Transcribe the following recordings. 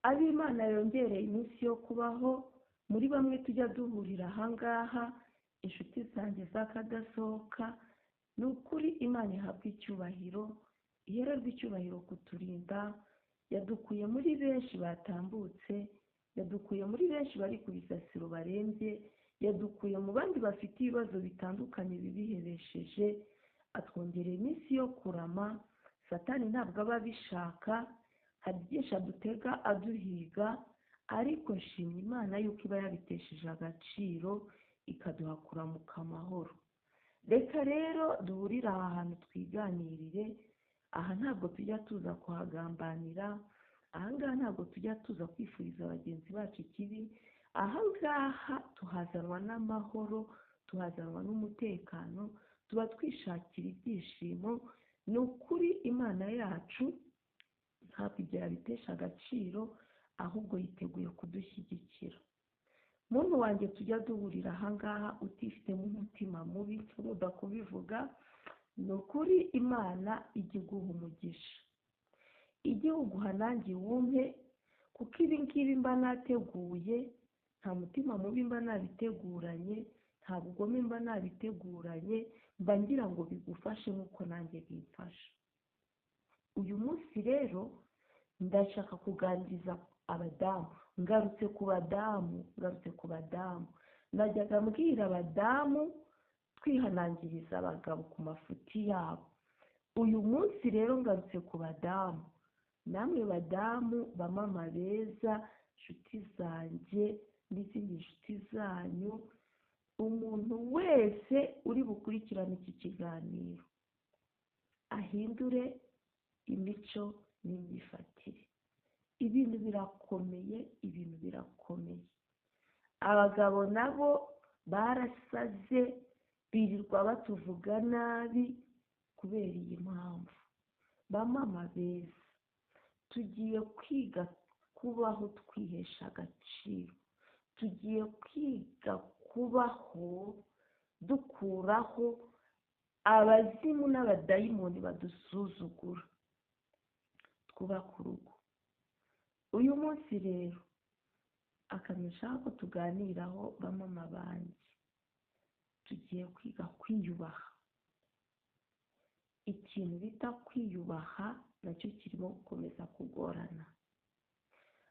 ab'Imana yongereye iminsi yo kubaho, muri bamwe tujya duhurira ahangaha, inshuti zanjye z'akadasohoka, ni ukuri Imana ihabwa icyubahiro, ihererwa icyubahiro kuturinda, yadukuye muri benshi batambutse, yadukuye muri benshi bari ku bisasiro barembye, yadukuye mu bandi bafite ibibazo bitandukanye bibihebesheje, atwongereye iminsi yo kurama. Satani ntabwo aba abishaka, hari byinshi adutega aduhiga, ariko nshimye Imana yuko iba yabitesheje agaciro ikaduha kuramuka amahoro. Reka rero duhurire aha hantu twiganirire. Aha ntabwo tujya tuza kuhagambanira, ahangaha ntabwo tujya tuza kwifuriza bagenzi bacu ikibi, ahangaha tuhazanwa n'amahoro, tuhazanwa n'umutekano, tuba twishakira ibyishimo. Ni ukuri Imana yacu ntabwo ibyo yabitesha agaciro, ahubwo yiteguye kudushyigikira. Muntu wanjye tujya duhurira ahangaha utifitemo umutima mubi, turuda kubivuga, ni ukuri Imana ijya iguha umugisha, igihugu hanange wumve, kuko ibi ngibi mba nateguye, nta mutima mubi mba nabiteguranye, nta bugome mba nabiteguranye, mba ngira ngo bigufashe nk'uko nanjye bimfasha. Uyu munsi rero ndashaka kuganiriza abadamu, ngarutse ku badamu. Najyaga mbwira abadamu twihanangiriza abagabo ku mafuti yabo. Uyu munsi rero ngarutse ku badamu, namwe badamu bamama beza, inshuti zanjye n'izindi nshuti zanyu, umuntu wese uri bukurikirane iki kiganiro ahindure imico n'imyifatire. Ibintu birakomeye. Abagabo nabo barasaze, birirwa batuvuga nabi kubera iyi mpamvu. Bamama beza, tugiye kwiga kubaho twihesha agaciro, tugiye kwiga kubaho dukuraho abazimu n'abadayimoni badusuzugura, twubaka urugo. Uyu munsi rero akamisha ko tuganiraho bamama banjye, tugiye kwiga kwiyubaha. Ikintu bita kwiyubaha nacyo kirimo gukomeza kugorana.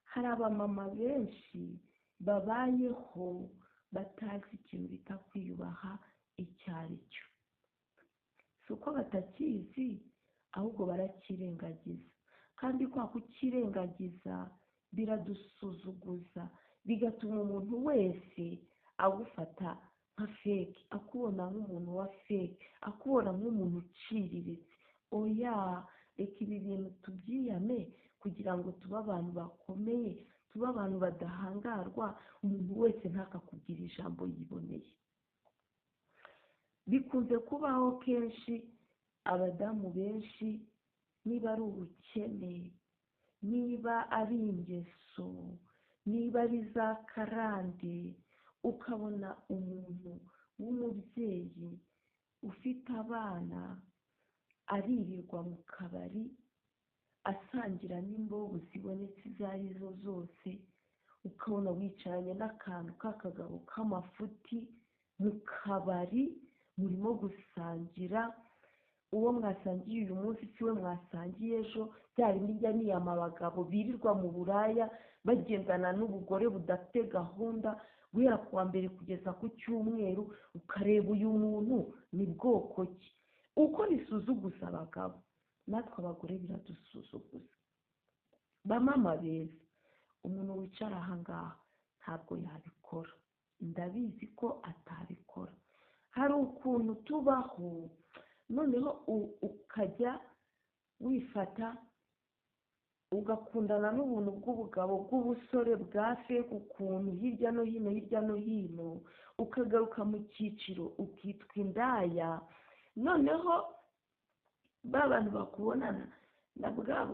Hari abamama benshi babayeho batazi ikintu bita kwiyubaha icyo ari cyo. Si uko batakizi, ahubwo barakirengagiza, kandi kwa kukirengagiza biradusuzuguza, bigatuma umuntu wese agufata nka fake, akubona nk'umuntu wa fake, akubona nk'umuntu uciriritse. Oya, reka ibi bintu tubyiyame kugira ngo tube abantu bakomeye, tube abantu badahangarwa, umuntu wese ntakakubwira ijambo yiboneye. Bikunze kubaho kenshi abadamu benshi, niba ari ubukene, niba ari ingeso, niba ari za karande, ukabona umuntu w'umubyeyi ufite abana aririrwa mu kabari asangira n'imbobo zibonetse izo ari zo zose, ukabona wicaranye n'akantu k'akagabo k'amafuti mu kabari, murimo gusangira. Uwo mwasangiye uyu munsi si we mwasangiye ejo. Bya bindi njya niyama abagabo birirwa mu buraya bagendana n'ubugore budafite gahunda, guhera ku wa mbere kugeza ku cyumweru, ukareba uyu muntu ni bwoko ki. Uko bisuzuguza abagabo, natwe abagore biradusuzuguza. Bamama beza, umuntu wicara ahangaha ntabwo yabikora, ndabizi ko atabikora. Hari ukuntu tubaho, noneho ukajya wifata ugakundana n'ubuntu bw'ubugabo bw'ubusore bwa feke, ukuntu hirya no hino, ukagaruka mu cyiciro ukitwa indaya. Noneho ba bantu bakubonana na bwa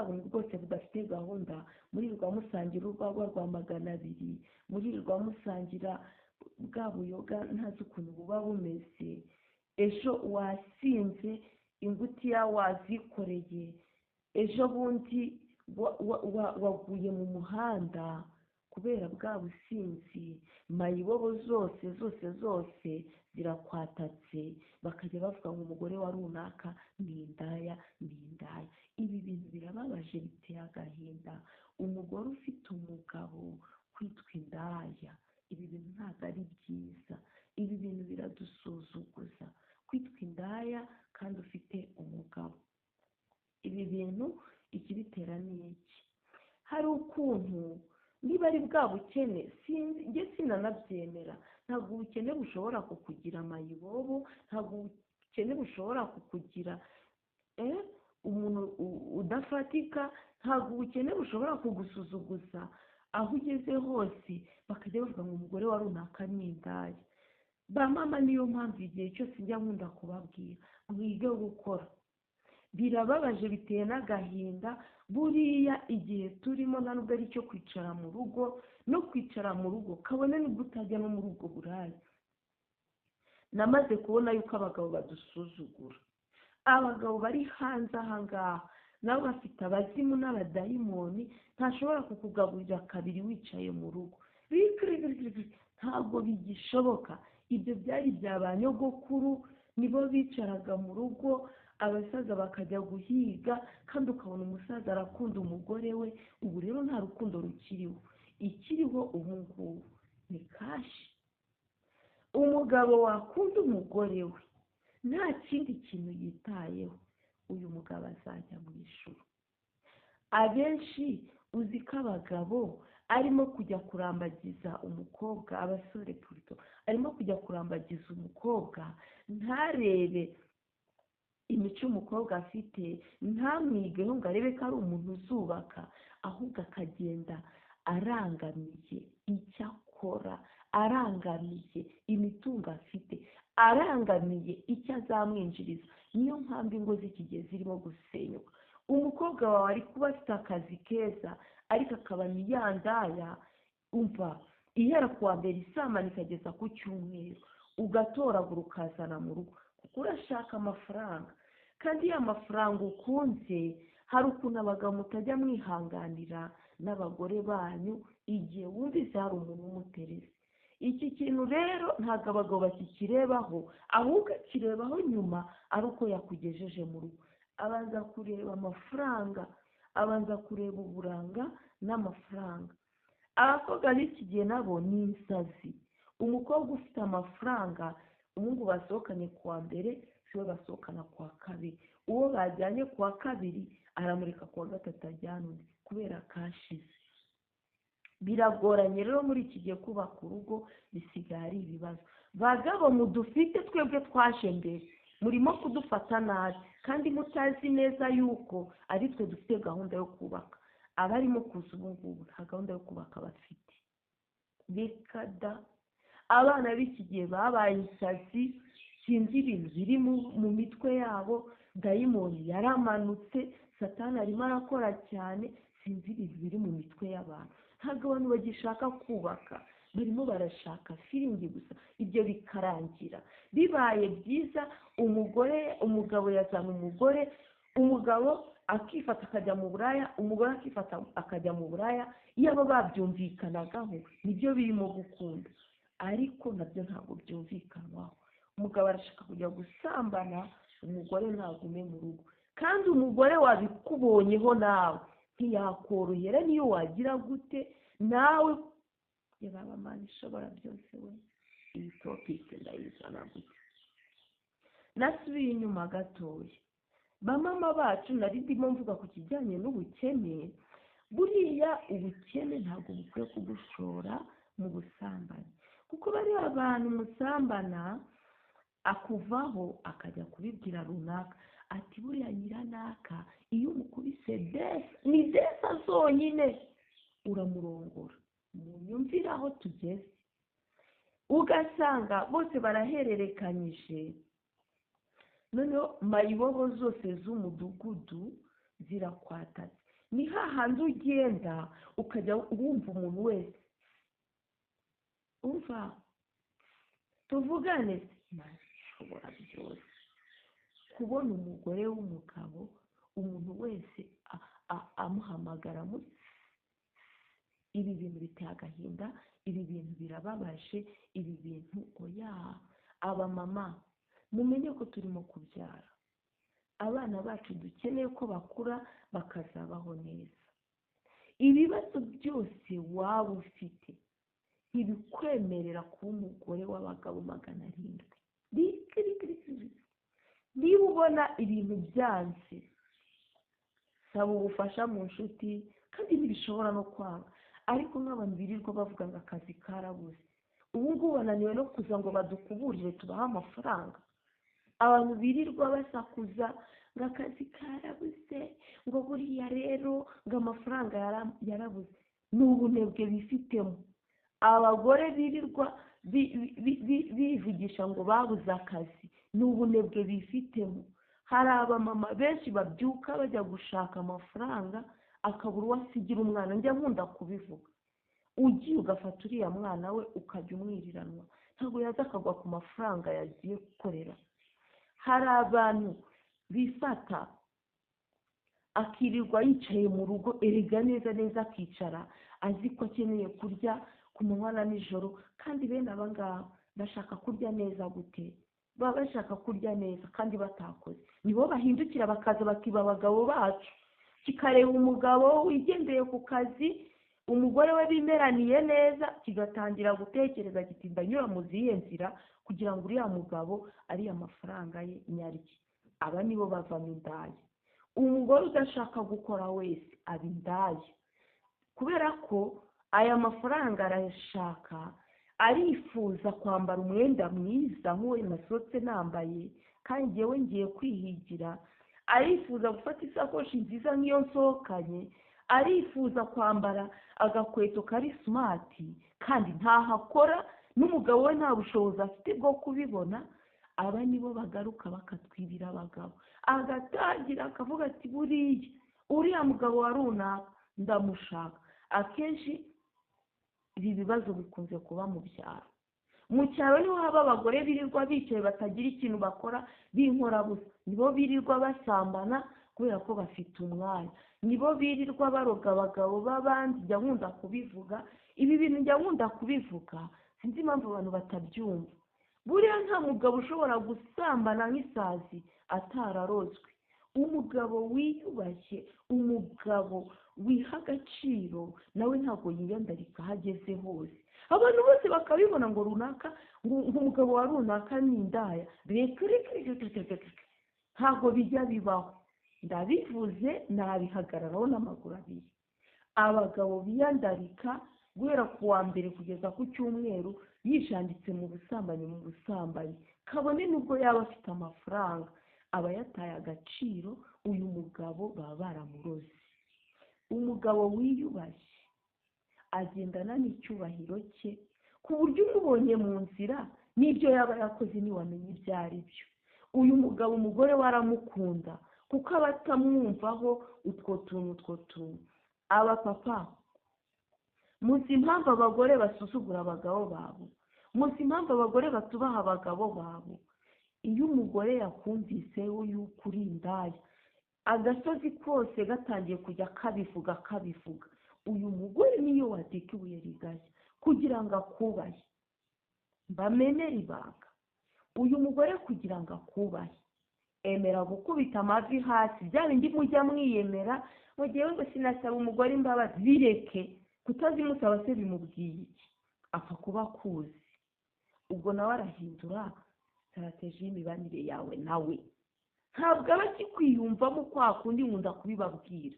buntu bwose budafite gahunda, murirwa musangira urwagwa rwa 200, murirwa musangira bwa buyoga ntazi ukuntu buba bumeze. Ejo wasinze ingutiya wazikoreye, ejo bundi waguye mu muhanda kubera bwa businzi, mayibobo zose zirakwatatse, bakajya bavuga ngo umugore wa runaka ni indaya. Ibi bintu birababaje, biteye agahinda. Umugore ufite umugabo kwitwa indaya, ibi bintu ntabwo ari byiza. Ibi bintu biradusuzuguza, kwitwa indaya kandi ufite umugabo. Ibi bintu ikibitera ni iki? Hari ukuntu niba ari bwa bukene, njye sinanabyemera. Ntabwo ubukene bushobora kukugira mayibobo, ntabwo ubukene bushobora kukugira umuntu udafatika, ntabwo ubukene bushobora kugusuzuguza. Aho ugeze hose bakajya bavuga ngo umugore wa runaka ni indaya. Ba mama niyo mpamvu igihe cyose njya nkunda kubabwira mwige gukora. Birababaje, biteye n'agahinda. Buriya igihe turimo nta nubwo ari icyo kwicara mu rugo, no kwicara mu rugo kabone nubwo utajya no muri ubwo buraya. Namaze kubona yuko abagabo badusuzugura. Abagabo bari hanze ahangaha nabo bafite abazimu n'abadayimoni, ntashobora kukugaburira kabiri wicaye mu rugo. Ntabwo bigishoboka. Ibyo byari bya ba nyogokuru, nibo bicaraga mu rugo, abasaza bakajya guhiga, kandi ukabona umusaza arakunda umugore we. Ubu rero nta rukundo rukiriho. Ikiriho ubu ngubu ni kashi. Umugabo wakunda umugore we nta kindi kintu yitayeho, uyu mugabo azajya mu ijuru. Abenshi uzi ko abagabo arimo kujya kurambagiza umukobwa, abasore puruto, arimo kujya kurambagiza umukobwa, ntarebe imico umukobwa afite, ntamwigeho ngo arebe ko ari umuntu uzubaka, ahubwo akagenda arangamiye icyo akora, arangamiye imitungo afite, arangamiye icyo azamwinjiriza. Niyo mpamvu ingo z'iki gihe zirimo gusenyuka. Umukobwa wawe ari kuba afite akazi keza, ariko akaba niyandaya. Umva, ihera kuwa mbere isambana ikageza ku cyumweru, ugatoragura ukazana mu rugo kuko urashaka amafaranga. Kandi ya mafaranga ukunze, hari ukuntu abagabo mutajya mwihanganira n'abagore banyu igihe wumvise hari umuntu umuterese. Iki kintu rero ntabwo abagabo bakikirebaho, ahubwo akirebaho nyuma ari uko yakugejeje mu rugo. Abanza kureba amafaranga, abanza kureba uburanga n'amafaranga. Abakobwa b'iki gihe nabo ni insazi. Umukobwa ufite amafaranga, umuhungu basohokanye kuwa mbere siwe basohokana kuwa kabiri, uwo bajyanye kuwa kabiri aramurika kuwa gatatu ajyana undi kubera kashize. Biragoranye rero muri iki gihe kubaka urugo, bisigaye ari ibibazo. Bagabo mudufite twebwe twaje mbere, murimo kudufata nabi kandi mutazi neza yuko ari twe dufite gahunda yo kubaka. Abarimo kuza ubu ngubu nta gahunda yo kubaka bafite. Reka da, abana b'iki gihe babaye insazi, sinzi ibintu biri mu mitwe yabo, dayimoni yaramanutse, satani arimo arakora cyane, sinzi ibintu biri mu mitwe y'abantu. Ntabwo abantu bagishaka kubaka, barimo barashaka firingi gusa. Ibyo bikarangira bibaye byiza. Umugabo yazana umugore, umugabo akifata akajya mu buraya, umugore akifata akajya mu buraya. Iyo abo babyumvikanagaho nibyo birimo gukunda, ariko nabyo ntabwo byumvikanwaho. Umugabo arashaka kujya gusambana, umugore ntagume mu rugo. Kandi umugore wabikubonyeho nawe ntiyakorohera niyo wagira gute nawe. Yaba Mana ishobora byose we, iyi topiki ndayizana gute. Nasubiye inyuma gatoya, bamama bacu nari ndimo mvuga ku kijyanye n'ubukene. Buriya ubukene ntabwo bukwiye kugushora mu busambanyi, kuko bariya abantu musambana akuvaho akajya kubibwira runaka ati buriya nyiranaka iyo umukubise ni desa zonyine uramurongora. Munyumvire aho tugeze, ugasanga bose barahererekanyije, noneho mayibobo zose z'umudugudu zirakwatatse. Ni hahandi ugenda ukajya wumva umuntu wese, umva tuvugane, nashobora byose. kubona umugore w'umugabo umuntu wese amuhamagara muri ibi bintu biteye agahinda, ibi bintu birababaje, ibi bintu oya. Abamama mumenye ko turimo kubyara abana bacu, dukeneye ko bakura bakazabaho neza. Ibibazo byose waba ufite ntibikwemerera kuba umugore w'abagabo 700. Niba ubona ibintu byanze, saba ubufasha mu nshuti, kandi ntibishobora no kwanga. Ariko nk'abantu birirwa bavuga ngo akazi karabuze, ubu ngubu bananiwe no kuza ngo badukuburire tubahe amafaranga. Abantu birirwa basakuza ngo akazi karabuze, ngo buriya rero ngo amafaranga yarabuze. Ni ubunebwe bifitemo. Abagore birirwa bivugisha ngo babuze akazi, ni ubunebwe bifitemo. Hari abamama benshi babyuka bajya gushaka amafaranga akabura uwo asigira umwana. Njya nkunda kubivuga, ugiye ugafata uriya mwana we ukajya umwiriranwa, ntabwo yaza akagwa ku mafaranga yagiye gukorera. Hari abantu bifata akirirwa yicaye mu rugo, erega neza neza akicara azi ko akeneye kurya ku manywa na nijoro, kandi bene aba ngaba bashaka kurya neza gute? Baba bashaka kurya neza kandi batakoze. Nibo bahindukira bakaza bakiba abagabo bacu, kikareba umugabo wigendeye ku kazi, umugore we bimeraniye neza, kigatangira gutekereza kiti ndanyura mu zihe nzira kugira ngo uriya mugabo ariya amafaranga ye nyarye. Aba nibo bavamo indaya. Umugore udashaka gukora wese aba indaya, kubera ko aya mafaranga arayashaka, arifuza kwambara umwenda mwiza nk'uwo nasohotse nambaye kandi njyewe ngiye kwihigira, arifuza gufata isakoshi nziza nk'iyo nsohokanye, arifuza kwambara agakweto kari smati kandi ntahakora, n'umugabo we nta bushobozi afite bwo kubibona. Aba nibo bagaruka bakatwibira abagabo, agatangira akavuga ati buriya uriya mugabo wa runaka ndamushaka. Akenshi ibi bibazo bikunze kuba mu byaro. Mu cyaro niho haba abagore birirwa bicaye batagira ikintu bakora b'inkorabusa, nibo birirwa basambana kubera ko bafite umwanya, nibo birirwa baroga abagabo b'abandi. Njya nkunda kubivuga ibi bintu, njya nkunda kubivuga, sinzi impamvu abantu batabyumva. Buriya nta mugabo ushobora gusambana nk'isazi atararozwe. Umugabo wiyubashye, umugabo wiha agaciro, nawe ntabwo yiyandarika aho ageze hose. Abantu bose bakabibona ngo runaka, ngo umugabo wa runaka ni indaya. Ntabwo bijya bibaho. Ndabivuze nabihagararaho n'amaguru abiri. Abagabo biyandarika guhera ku wa mbere kugeza ku cyumweru yijanditse mu busambanyi, kabone nubwo yaba afite amafaranga, aba yataye agaciro. Uyu mugabo baba baramuroze. Umugabo wiyubashye agendana n'icyubahiro cye, ku buryo umubonye mu nzira n'ibyo yaba yakoze ntiwamenya ibyo ari byo. Uyu mugabo umugore we aramukunda kuko aba atamwumvaho utwo tuntu. Abapapa muzi impamvu abagore basuzugura abagabo babo, muzi impamvu abagore batubaha abagabo babo. Iyo umugore yakumvise yuko uri indaya, agasozi kose gatangiye kujya kabivuga, uyu mugore niyo wateka ibuye rigashya kugira ngo akubahe. Mbamenere ibanga, uyu mugore kugira ngo akubahe, emera gukubita amavi hasi. Bya bindi mujya mwiyemera mu gihe ngo sinasaba umugore imbabazi, bireke. Kutazimusaba se bimubwiye iki? apfa kuba akuzi. Ubwo nawe arahindura strategy y'imibanire yawe nawe, ntabwo aba akikwiyumvamo kwa kundi nkunda kubibabwira.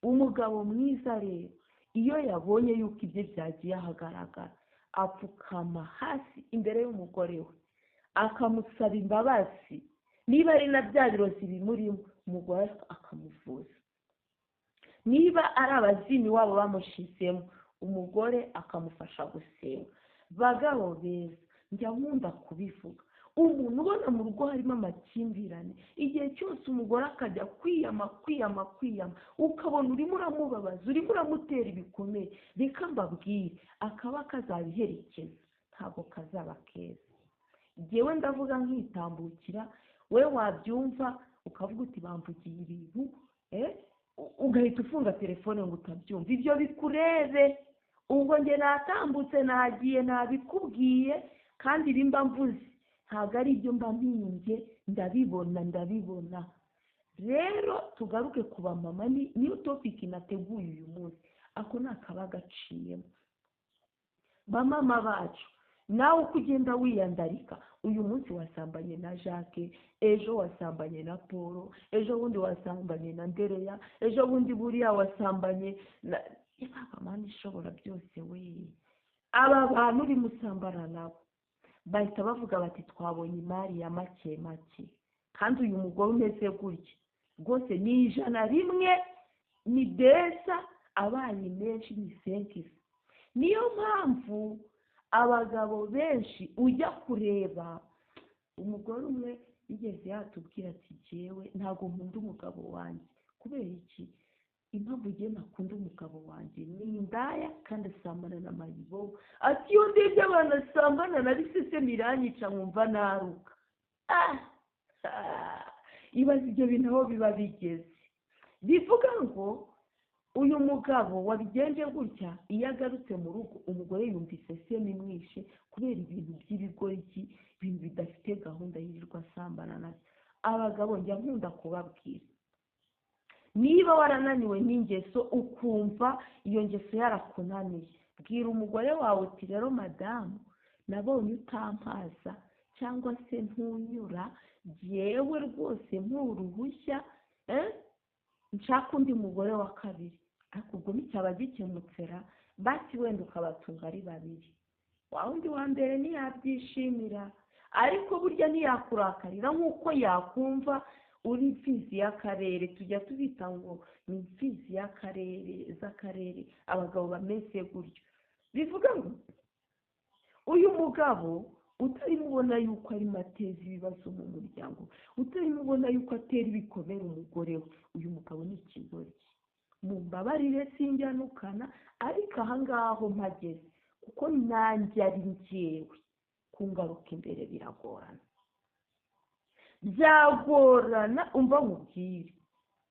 Umugabo mwiza rero iyo yabonye yuko ibyo byagiye ahagaragara, apfukama hasi imbere y'umugore we akamusaba imbabazi. Niba ari na bya birozi bimurimo, umugore akamuvuza. Niba ari abazimi wabo bamushizemo, umugore akamufasha gusenga. Bagabo beza, njya nkunda kubivuga, umuntu ubona mu rugo harimo amakimbirane, igihe cyose umugore akajya kwiyama, ukabona urimo uramubabaza, urimo uramutera ibikomere, reka mbabwire, akaba kazabiherekeza, ntabwo kazaba keza. Njyewe ndavuga nkitambukira, we wabyumva ukavuga uti bamvugiye ibintu ugahita ufunga telefone ngo utabyumva. Ibyo bikurebe, ubwo njye natambutse nagiye nabikubwiye, kandi ibimba mvuze ntabwo ari ibyo mba mpimbye, ndabibona. Rero tugaruke ku bamama, niyo topiki nateguye uyu munsi, ako ni akaba gaciyemo. Bamama bacu, nawe uko ugenda wiyandarika, uyu munsi wasambanye na Jacques, ejo wasambanye na Paul, ejo bundi wasambanye na Ndereya, ejo bundi buriya wasambanye na Imana ishobora byose we. Aba bantu uri musambana nabo bahita bavuga bati twabonye imari ya make make, kandi uyu mugore umeze gutya rwose ni 100 ni desa, abaye menshi ni 5. Niyo mpamvu abagabo benshi ujya kureba, umugore umwe yigeze yatubwira ati jewe ntabwo nkunda umugabo wanjye. Kubera iki? Impamvu ugiye nakunda umugabo wanjye ni indaya kandi asambana na mayibobo. Ati iyo ndebye abantu asambana na risese miranyica nkumva naruka. Ibaze ibyo bintu aho biba bigeze. Bivuga ngo uyu mugabo wabigenje gutya, iyo agarutse mu rugo umugore yumvise semi mwishe kubera ibintu by'ibigoryi, ibintu bidafite gahunda yirirwa asambana nabyo. Abagabo njya nkunda kubabwira, niba warananiwe n'ingeso ukumva iyo ngeso yarakunaniye, bwira umugore wawe uti rero madamu, nabonye utampaza cyangwa se ntunyura, yewe rwose nk'uruhushya nshaka undi mugore wa kabiri. Ariko ubwo nticyaba gikemutsera, basi wenda ukabatunga ari 2. wa wundi wa mbere ntiyabyishimira, ariko burya ntiyakurakarira nk'uko yakumva uri imfizi y'akarere. Tujya tubita ngo ni imfizi z'akarere, abagabo bameze gutyo. Bivuga ngo uyu mugabo utarimo ubona yuko arimo ateza ibibazo mu muryango, utarimo ubona yuko atera ibikomere umugore we, uyu mugabo ni ikigoryi. Mumbabarire sinjyanukana, ariko ahangaho mpageze kuko nanjye ari njyewe, kungaruka imbere biragorana. Byagorana, umva nkubwire,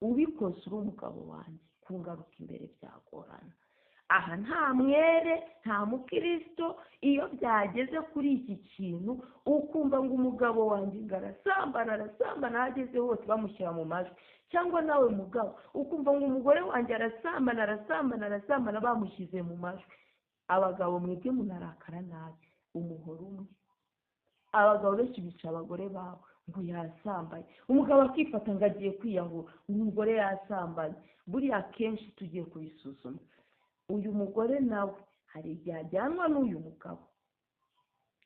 ubikoze uri umugabo wanjye, kungaruka imbere byagorana. Aha nta mwere, nta mukristo, iyo byageze kuri iki kintu ukumva ngo umugabo wanjye arasambana ahageze hose bamushyira mu majwi, cyangwa nawe mugabo ukumva ngo umugore wanjye arasambana bamushyize mu majwi. Abagabo mwebwe munarakara nabi, umuhoro umwe. Abagabo benshi bica abagore babo ngo yasambanye, umugabo akifata ngo agiye kwiyahura, umugore yasambanye. Buriya akenshi tugiye kubisuzuma, uyu mugore nawe hari igihe ajyanwa n'uyu mugabo.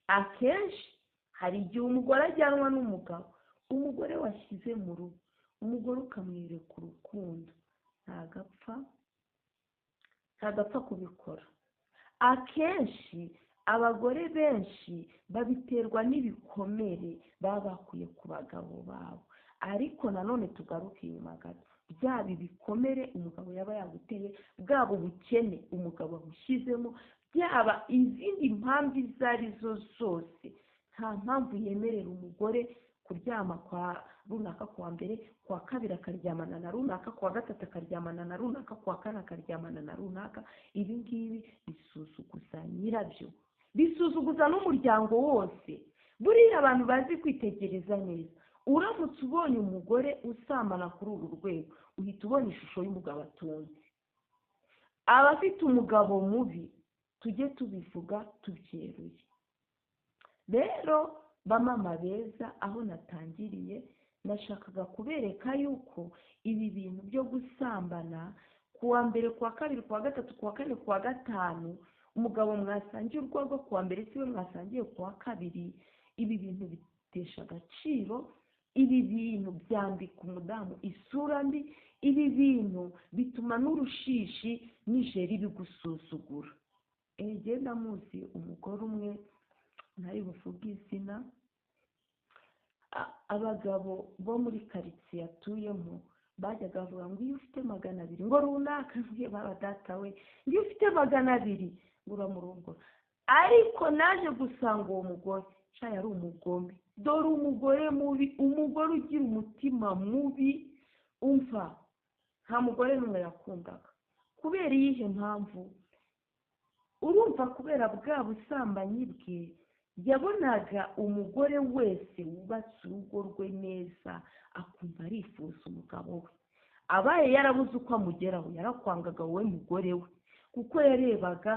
Akenshi hari igihe umugore ajyanwa n'umugabo, umugore washyize mu rugo, umugore ukamwereka urukundo, ntagapfa kubikora. Akenshi abagore benshi babiterwa n'ibikomere baba bakuye ku bagabo babo. Ariko nanone tugaruke inyuma gato, byaba ibikomere umugabo yaba yaguteye, bwaba ubukene umugabo agushyizemo, byaba izindi mpamvu izo ari zo zose, nta mpamvu yemerera umugore kuryama kwa runaka kuwa mbere, kuwa kabiri akaryamana na runaka, kuwa gatatu akaryamana na runaka, kuwa kane akaryamana na runaka. Ibi ngibi bisuzuguza nyirabyo, bisuzuguza n'umuryango wose. Buriya abantu bazi kwitegereza neza, uramutse ubonye umugore usambana kuri uru rwego, uhita ubona ishusho y'umugabo atunze. Abafite umugabo mubi, tujye tubivuga tubyeruye. Rero bamama beza, aho natangiriye nashakaga kubereka yuko ibi bintu byo gusambana kuwa mbere, kuwa kabiri, kuwa gatatu, kuwa kane, kuwa gatanu, umugabo mwasangiye urwego kuwa mbere siwe mwasangiye kuwa kabiri, ibi bintu bitesha agaciro. Ibi bintu byambika umudamu isura mbi, ibi bintu bituma n'urushishi n'ijeri bigusuzugura. Genda muzi umugore umwe, ntari buvuge izina, abagabo bo muri karitsiye atuyemo bajyaga bavuga ngo iyo ufite 200 ngo runaka, baba data we, iyo ufite 200 ngo uramurongora. Ariko naje gusanga uwo mugore yari umugome, dore umugore mubi, umugore ugira umutima mubi. Umva, nta mugore n'umwe yakundaga. Kubera iyihe mpamvu? Urumva, kubera bwa busambanyi bwe yabonaga umugore wese wubatse urugo rwe neza akumva arifuza umugabo we. Abaye yarabuze uko amugeraho, yarakwangaga wowe mugore we, kuko yarebaga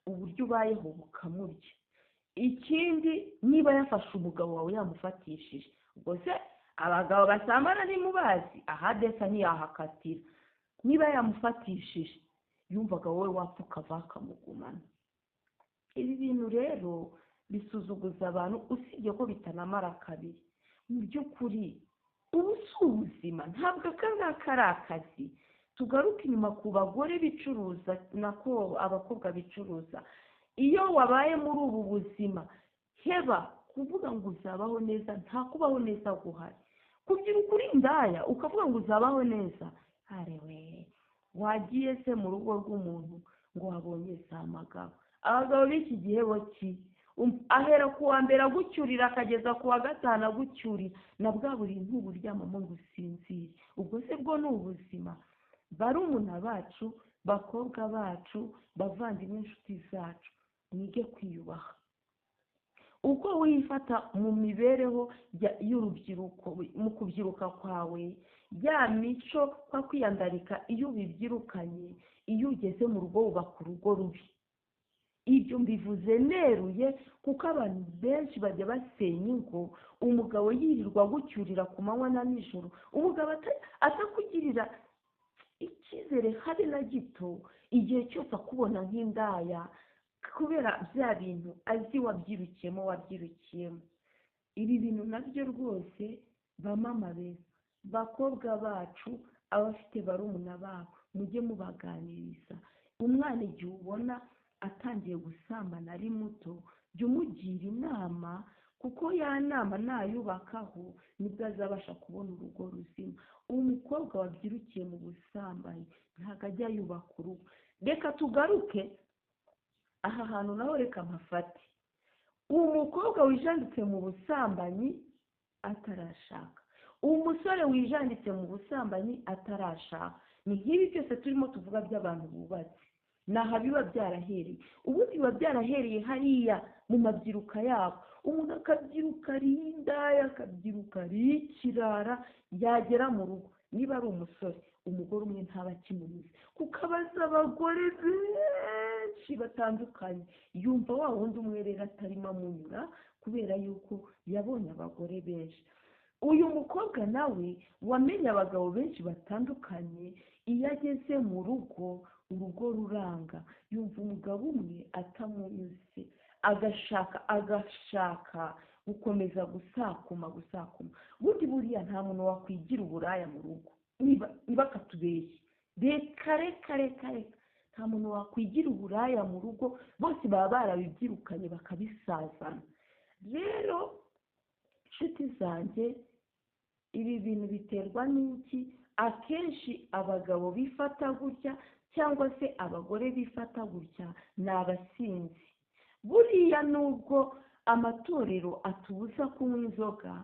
uburyo ubayeho bukamurya. Ikindi, niba yafashe umugabo wawe yamufatishije, ubwo se abagabo basambana ntimubazi, ahadesa ntiyahakatira. Niba yamufatishije, yumvaga wowe wapfa ukava akamugumana. Ibi bintu rero bisuzuguza abantu, usibye ko bitanamara kabiri. Mu by'ukuri ubu si ubuzima, ntabwo aka ngaka ari akazi. Tugaruke inyuma ku bagore bicuruza, nako abakobwa bicuruza. Iyo wabaye muri ubu buzima, heba kuvuga ngo uzabaho neza, nta kubaho neza guhari. Kugira ukuri indaya ukavuga ngo uzabaho neza, arewe wagiye se mu rugo rw'umuntu ngo wabonye za magabo. Abagabo b'iki gihe boki ahera ku wa mbere agucyurira akageza ku wa gatanu agucyurira, na bwa buri ntuburyamamo ngo usinzire. Ubwo se bwo ni ubuzima? Barumuna bacu, bakobwa bacu, bavandimwe, inshuti zacu, mwige kwiyubaha. Uko wifata mu mibereho y'urubyiruko, mu kubyiruka kwawe, ya mico kwa kwiyandarika, iyo ubibyirukanye, iyo ugeze mu rugo wubaka urugo rubi. Ibyo mbivuze neruye, kuko abantu benshi bajya basenya ingo, umugabo yirirwa gucyurira ku manywa na nijoro, umugabo atakugirira icyizere habe na gito, igihe cyose akubona nk'indaya, kubera bya bintu azi wabyirukiyemo. Ibi bintu nabyo rwose, bamama beza, bakobwa bacu, abafite barumuna babo, mujye mubaganiriza. Umwana igihe ubona atangiye gusambana ari muto, jya umugira inama, kuko ya nama nayubakaho nibwo azabasha kubona urugo ruzima. Umukobwa wabyirukiye mu busambanyi ntabwo ajya yubaka urugo. Reka tugaruke aha hantu naho, reka mpafate. Umukobwa wijanditse mu busambanyi atarashaka, umusore wijanditse mu busambanyi atarashaka, ni nk'ibi byose turimo tuvuga by'abantu bubatse. Naha biba byarahereye, ubundi biba byarahereye hariya mu mabyiruka yabo. Umuntu akabyiruka ari indaya, akabyiruka ari ikirara, yagera mu rugo, niba ari umusore, umugore umwe ntaba akimunyuze, kuko abaza abagore benshi batandukanye. Yumva wa wundi umwe rero atarimo amunyura, kubera yuko yabonye abagore benshi. Uyu mukobwa nawe wamenye abagabo benshi batandukanye, iyo ageze mu rugo, urugo ruranga, yumva umugabo umwe atamunyuze, agashaka gukomeza gusakuma. Bundi buriya nta muntu wakwigira uburaya mu rugo, niba akatubeshya. Reka, nta muntu wakwigira uburaya mu rugo, bose baba barabibyirukanye bakabisazana. Rero inshuti zanjye, ibi bintu biterwa n'iki? Akenshi abagabo bifata gutya, cyangwa se abagore bifata gutya, ni abasinzi. Buriya nubwo amatorero atubuza kunywa inzoga,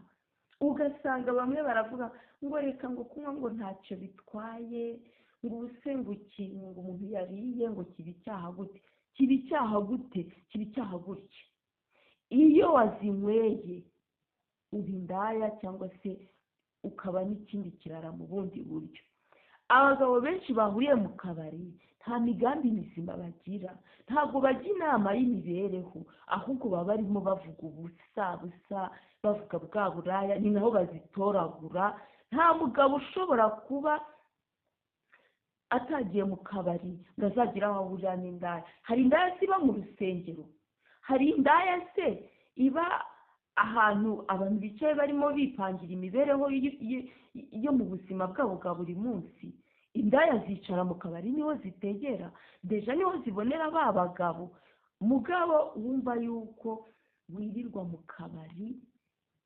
ugasanga bamwe baravuga ngo reka ngo kunywa ngo ntacyo bitwaye, ngo ubuse ngo ikintu ngo umuntu yariye ngo kiba icyaha gute? Kiba icyaha gute? Kiba icyaha gutya. Iyo wazinyweye uba indaya, cyangwa se ukaba n'ikindi kirara mu bundi buryo. Abagabo benshi bahuriye mu kabari nta migambi mizima bagira, ntabwo bajya inama y'imibereho, ahubwo baba barimo bavuga ubusa, bavuga bwa buraya, ni naho bazitoragura. Nta mugabo ushobora kuba atagiye mu kabari ngo azagire aho ahurira n'indaya. Hari indaya ziba mu rusengero, hari indaya se iba ahantu abantu bicaye barimo bipangira imibereho yo mu buzima bwabo bwa buri munsi. Indaya zicara mu kabari, niho zitegera, deja niho zibonera ba bagabo. Mugabo wumva yuko wirirwa mu kabari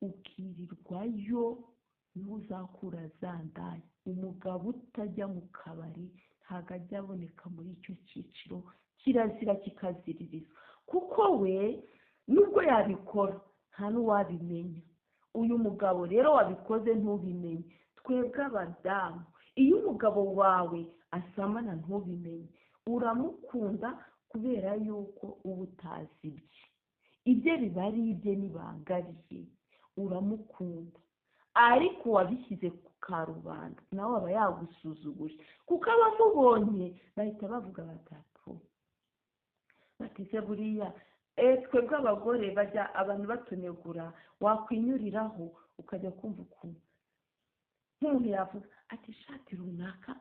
ukirirwayo, niho uzakura za ndaya. Umugabo utajya mu kabari ntabwo ajya aboneka muri icyo cyiciro, kirazira kikaziririzwa, kuko we nubwo yabikora nta n'uwabimenya. uyu mugabo rero wabikoze ntubimenye. Twebwe abadamu, iyo umugabo wawe asamana ntubimenye, uramukunda kubera yuko uba utazi ibye biba ari ibye n'ibanga rye, uramukunda. Ariko wabishyize ku karubanda nawe aba yagusuzuguje, kuko abamubonye bahita bavuga batatu batise buriya twebwe abagore bajya abantu batunegura, wakwinyuriraho ukajya kumva ukuntu nk'umuntu yavuga ati ishati runaka,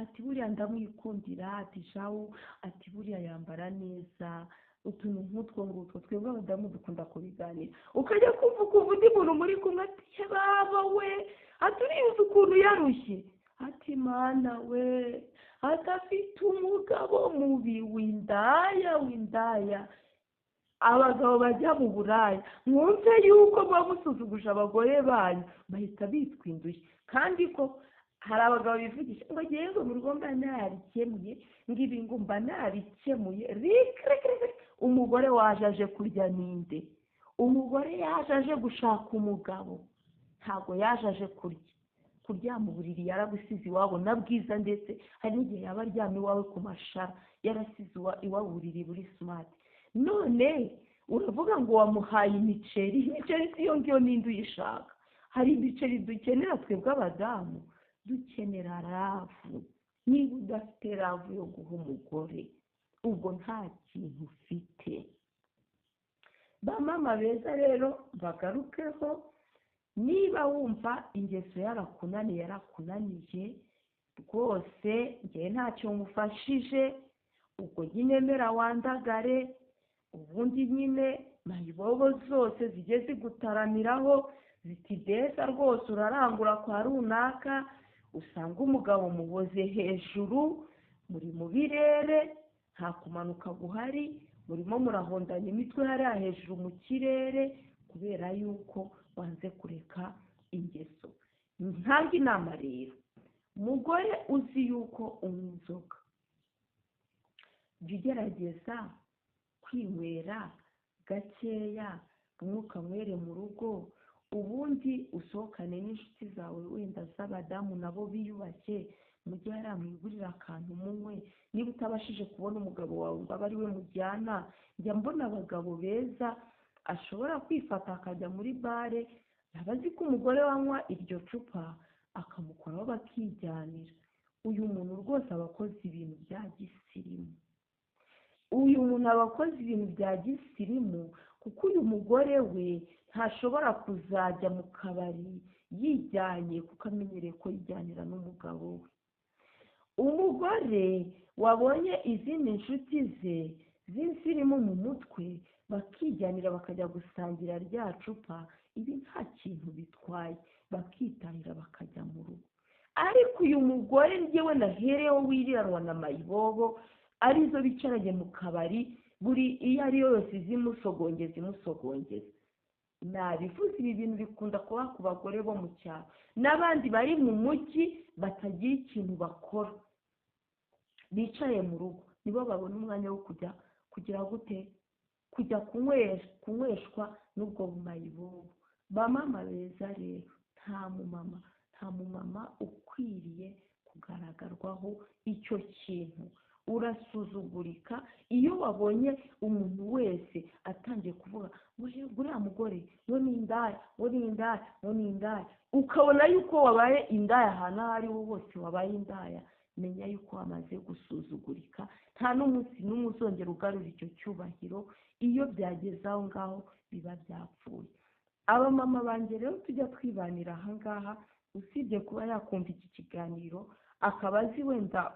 ati buriya ndamwikundira, ati shawu, ati buriya yambara neza, utuntu nk'utwo ngutwo twebwe abadamu dukunda kubiganira. Ukajya kumva undi muntu muri kumwe ati baba we, ati urizi ukuntu yarushye, ati mana we, ati afite umugabo mubi w'indaya. Abagabo bajya mu buraya, mwumve yuko muba musuzuguje abagore banyu, bahita bitwa indushyi. Kandi ko hari abagabo bivugisha ngo ngewe ngo mu rugo mba narikemuye, ngo ibi ngo mba narikemuye. Umugore waje aje kurya ninde? Umugore yaje aje gushaka umugabo, ntabwo yaje aje kuryama uburiri yaragusize iwabo na bwiza, ndetse hari n'igihe yaba aryamye iwawe ku mashara yarasize iwawe uburiri buri smart. None uravuga ngo wamuhaye imiceri si yo ngiyo n'indi uyishaka. Hari imiceri dukenera twebwe abadamu, dukenera ravu. Niba udafite ravu yo guha umugore, ubwo nta kintu ufite. Bamama beza rero bagarukeho, niba wumva ingeso yarakunaniye rwose, ngewe ntacyo ngufashije, ubwo nyine mera wandagare, ubundi nyine mayibobo zose zijye zigutaramiraho ziti beza rwose urarangura kwa runaka, usanga umugabo muboze hejuru, muri mu birere, nta kumanuka guhari, murimo murahondanya imitwe hariya hejuru mu kirere, kubera yuko wanze kureka ingeso. Ntanga inama rero, umugore uzi yuko unywa inzoga, jya ugerageza kwinywera gakeya, umwuka mwere mu rugo, ubundi usohokane n'inshuti zawe wenda z'abadamu nabo biyubashye, mujye hariya mwigurira akantu munywe. Niba utabashije kubona umugabo wawe ngo abe ari we mujyana, njya mbona abagabo beza ashobora kwifata akajya muri bare, yaba azi ko umugore wanywa iryo cupa akamukoraho bakijyanira. Uyu muntu rwose aba akoze ibintu bya gisirimu. Kuko uyu mugore we ntashobora kuzajya mu kabari yijyanye, kuko amenyereye ko yijyanira n'umugabo we. Umugore wabonye izindi nshuti ze z'insirimu mu mutwe bakijyanira bakajya gusangira rya cupa, ibi nta kintu bitwaye, bakitahira bakajya mu rugo. Ariko uyu mugore njyewe nahereyeho wiriranwa na mayibobo, arizo bicaranye mu kabari, buri iyo ari yo yose imusogongeza. Nabivuze, ibi bintu bikunda kuba ku bagore bo mu cyaro n'abandi bari mu mujyi batagira ikintu bakora, bicaye mu rugo, nibo babona umwanya wo kujya kunyweshwa n'ubwo bumayibobo. Bamama beza rero, nta mumama ukwiriye kugaragarwaho icyo kintu. Urasuzugurika iyo wabonye umuntu wese atangiye kuvuga ngo uriya mugore ngo ni indaya, ukabona yuko wabaye indaya ahantu aho ari ho hose wabaye indaya, menya yuko wamaze gusuzugurika. Nta n'umunsi n'umwe uzongera ugarura icyo cyubahiro. Iyo byageze aho ngaho biba byapfuye. Abamama banjye rero tujya twibanira aha ngaha, usibye kuba yakumva iki kiganiro akaba azi wenda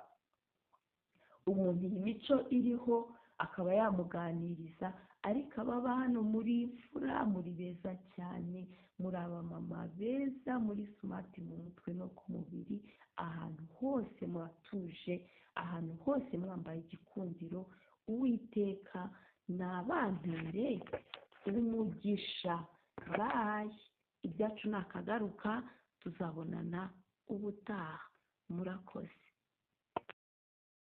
umuntu iyi mico iriho, akaba yamuganiriza, ariko ababa hano muri imfura, muri beza cyane, muri abamama beza, muri smart mu mutwe no ku mubiri, ahantu hose muratuje, ahantu hose mwambaye igikundiro. Uwiteka nabantere umugisha. Bayi, ibyacu nakagaruka, tuzabonana ubutaha. Murakoze.